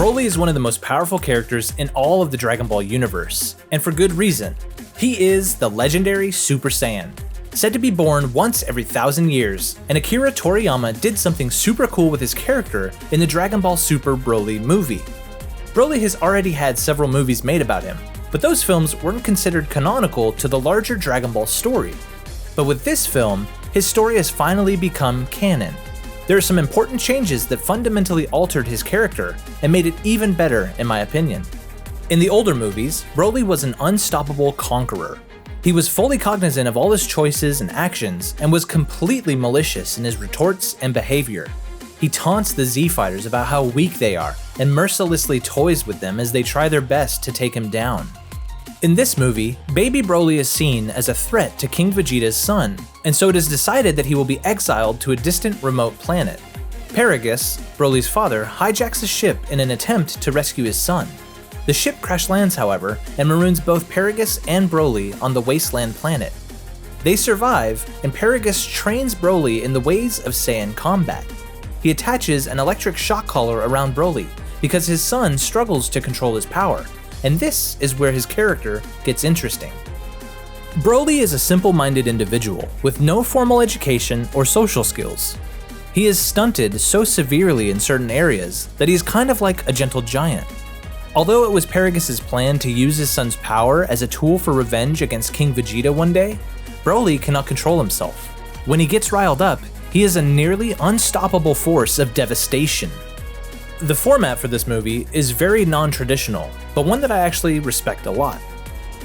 Broly is one of the most powerful characters in all of the Dragon Ball universe, and for good reason. He is the legendary Super Saiyan, said to be born once every 1,000 years, and Akira Toriyama did something super cool with his character in the Dragon Ball Super Broly movie. Broly has already had several movies made about him, but those films weren't considered canonical to the larger Dragon Ball story. But with this film, his story has finally become canon. There are some important changes that fundamentally altered his character and made it even better in my opinion. In the older movies, Broly was an unstoppable conqueror. He was fully cognizant of all his choices and actions and was completely malicious in his retorts and behavior. He taunts the Z Fighters about how weak they are and mercilessly toys with them as they try their best to take him down. In this movie, baby Broly is seen as a threat to King Vegeta's son, and so it is decided that he will be exiled to a distant remote planet. Paragus, Broly's father, hijacks a ship in an attempt to rescue his son. The ship crash lands, however, and maroons both Paragus and Broly on the wasteland planet. They survive, and Paragus trains Broly in the ways of Saiyan combat. He attaches an electric shock collar around Broly because his son struggles to control his power, and this is where his character gets interesting. Broly is a simple-minded individual with no formal education or social skills. He is stunted so severely in certain areas that he is kind of like a gentle giant. Although it was Paragus' plan to use his son's power as a tool for revenge against King Vegeta one day, Broly cannot control himself. When he gets riled up, he is a nearly unstoppable force of devastation. The format for this movie is very non-traditional, but one that I actually respect a lot.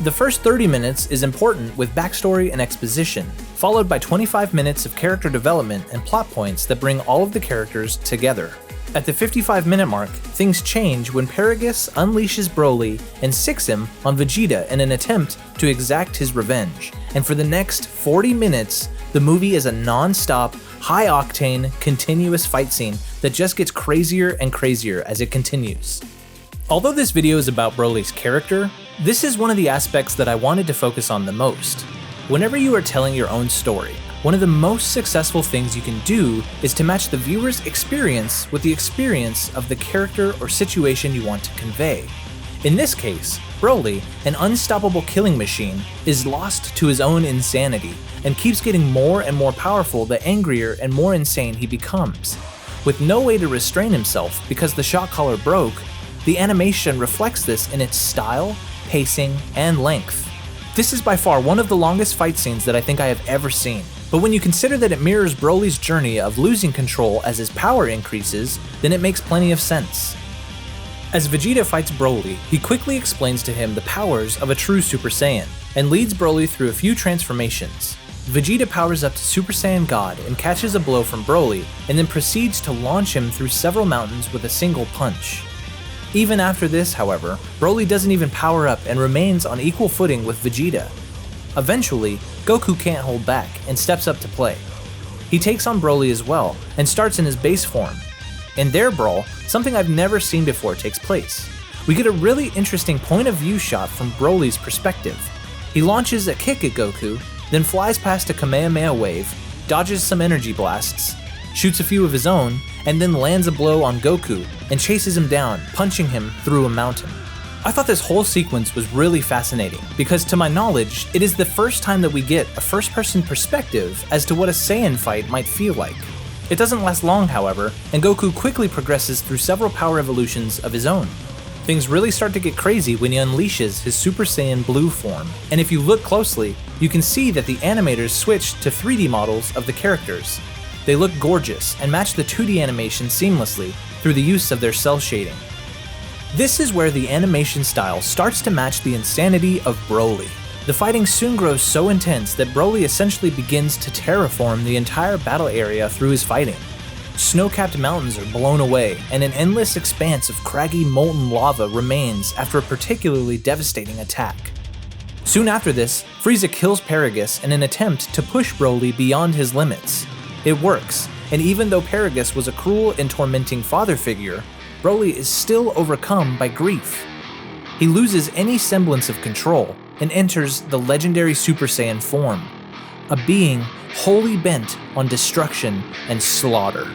The first 30 minutes is important with backstory and exposition, followed by 25 minutes of character development and plot points that bring all of the characters together. At the 55-minute mark, things change when Paragus unleashes Broly and sicks him on Vegeta in an attempt to exact his revenge, and for the next 40 minutes, the movie is a non-stop, high-octane, continuous fight scene that just gets crazier and crazier as it continues. Although this video is about Broly's character, this is one of the aspects that I wanted to focus on the most. Whenever you are telling your own story, one of the most successful things you can do is to match the viewer's experience with the experience of the character or situation you want to convey. In this case, Broly, an unstoppable killing machine, is lost to his own insanity and keeps getting more and more powerful the angrier and more insane he becomes. With no way to restrain himself because the shock collar broke, the animation reflects this in its style, pacing, and length. This is by far one of the longest fight scenes that I think I have ever seen, but when you consider that it mirrors Broly's journey of losing control as his power increases, then it makes plenty of sense. As Vegeta fights Broly, he quickly explains to him the powers of a true Super Saiyan, and leads Broly through a few transformations. Vegeta powers up to Super Saiyan God and catches a blow from Broly, and then proceeds to launch him through several mountains with a single punch. Even after this, however, Broly doesn't even power up and remains on equal footing with Vegeta. Eventually, Goku can't hold back and steps up to play. He takes on Broly as well, and starts in his base form. In their brawl, something I've never seen before takes place. We get a really interesting point of view shot from Broly's perspective. He launches a kick at Goku, then flies past a Kamehameha wave, dodges some energy blasts, shoots a few of his own, and then lands a blow on Goku and chases him down, punching him through a mountain. I thought this whole sequence was really fascinating because to my knowledge, it is the first time that we get a first-person perspective as to what a Saiyan fight might feel like. It doesn't last long, however, and Goku quickly progresses through several power evolutions of his own. Things really start to get crazy when he unleashes his Super Saiyan Blue form, and if you look closely, you can see that the animators switched to 3D models of the characters. They look gorgeous and match the 2D animation seamlessly through the use of their cell shading. This is where the animation style starts to match the insanity of Broly. The fighting soon grows so intense that Broly essentially begins to terraform the entire battle area through his fighting. Snow-capped mountains are blown away, and an endless expanse of craggy molten lava remains after a particularly devastating attack. Soon after this, Frieza kills Paragus in an attempt to push Broly beyond his limits. It works, and even though Paragus was a cruel and tormenting father figure, Broly is still overcome by grief. He loses any semblance of control and enters the legendary Super Saiyan form, a being wholly bent on destruction and slaughter.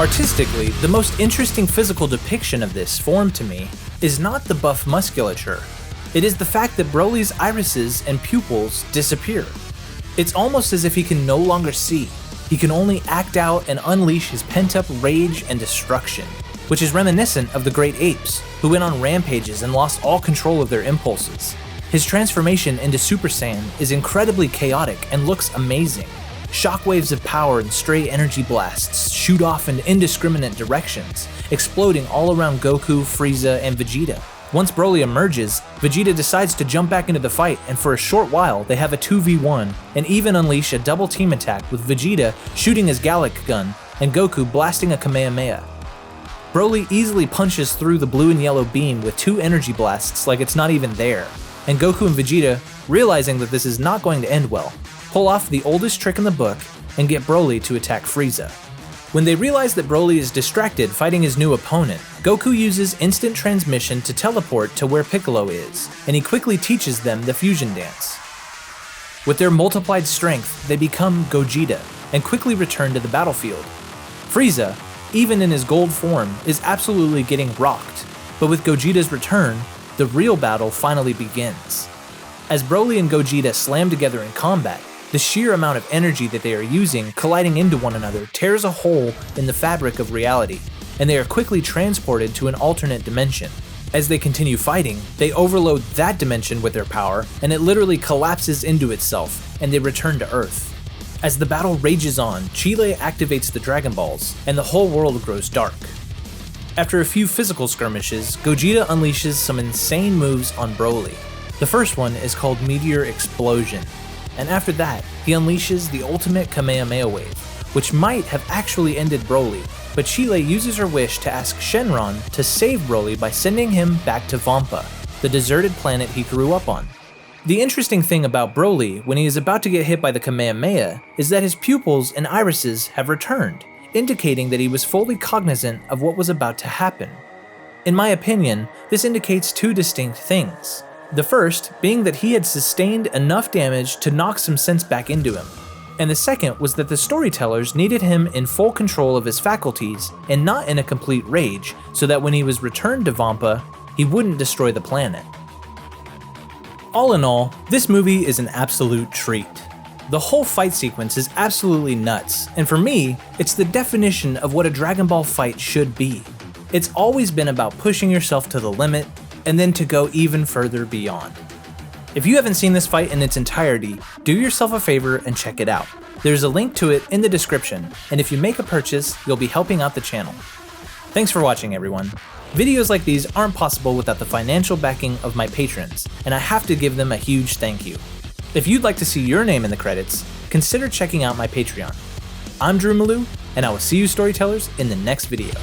Artistically, the most interesting physical depiction of this form to me is not the buff musculature. It is the fact that Broly's irises and pupils disappear. It's almost as if he can no longer see. He can only act out and unleash his pent-up rage and destruction, which is reminiscent of the great apes, who went on rampages and lost all control of their impulses. His transformation into Super Saiyan is incredibly chaotic and looks amazing. Shockwaves of power and stray energy blasts shoot off in indiscriminate directions, exploding all around Goku, Frieza, and Vegeta. Once Broly emerges, Vegeta decides to jump back into the fight, and for a short while they have a 2v1 and even unleash a double team attack with Vegeta shooting his Gallic gun and Goku blasting a Kamehameha. Broly easily punches through the blue and yellow beam with 2 energy blasts like it's not even there, and Goku and Vegeta, realizing that this is not going to end well, pull off the oldest trick in the book and get Broly to attack Frieza. When they realize that Broly is distracted fighting his new opponent, Goku uses instant transmission to teleport to where Piccolo is, and he quickly teaches them the fusion dance. With their multiplied strength, they become Gogeta and quickly return to the battlefield. Frieza, even in his gold form, is absolutely getting rocked, but with Gogeta's return, the real battle finally begins. As Broly and Gogeta slam together in combat, the sheer amount of energy that they are using colliding into one another tears a hole in the fabric of reality, and they are quickly transported to an alternate dimension. As they continue fighting, they overload that dimension with their power, and it literally collapses into itself, and they return to Earth. As the battle rages on, Chile activates the Dragon Balls, and the whole world grows dark. After a few physical skirmishes, Gogeta unleashes some insane moves on Broly. The first one is called Meteor Explosion, and after that, he unleashes the ultimate Kamehameha wave, which might have actually ended Broly, but Chile uses her wish to ask Shenron to save Broly by sending him back to Vampa, the deserted planet he grew up on. The interesting thing about Broly when he is about to get hit by the Kamehameha is that his pupils and irises have returned, indicating that he was fully cognizant of what was about to happen. In my opinion, this indicates 2 distinct things. The first being that he had sustained enough damage to knock some sense back into him, and the second was that the storytellers needed him in full control of his faculties and not in a complete rage, so that when he was returned to Vampa, he wouldn't destroy the planet. All in all, this movie is an absolute treat. The whole fight sequence is absolutely nuts, and for me, it's the definition of what a Dragon Ball fight should be. It's always been about pushing yourself to the limit, and then to go even further beyond. If you haven't seen this fight in its entirety, do yourself a favor and check it out. There's a link to it in the description, and if you make a purchase, you'll be helping out the channel. Thanks for watching, everyone. Videos like these aren't possible without the financial backing of my patrons, and I have to give them a huge thank you. If you'd like to see your name in the credits, consider checking out my Patreon. I'm Malou, and I will see you storytellers in the next video.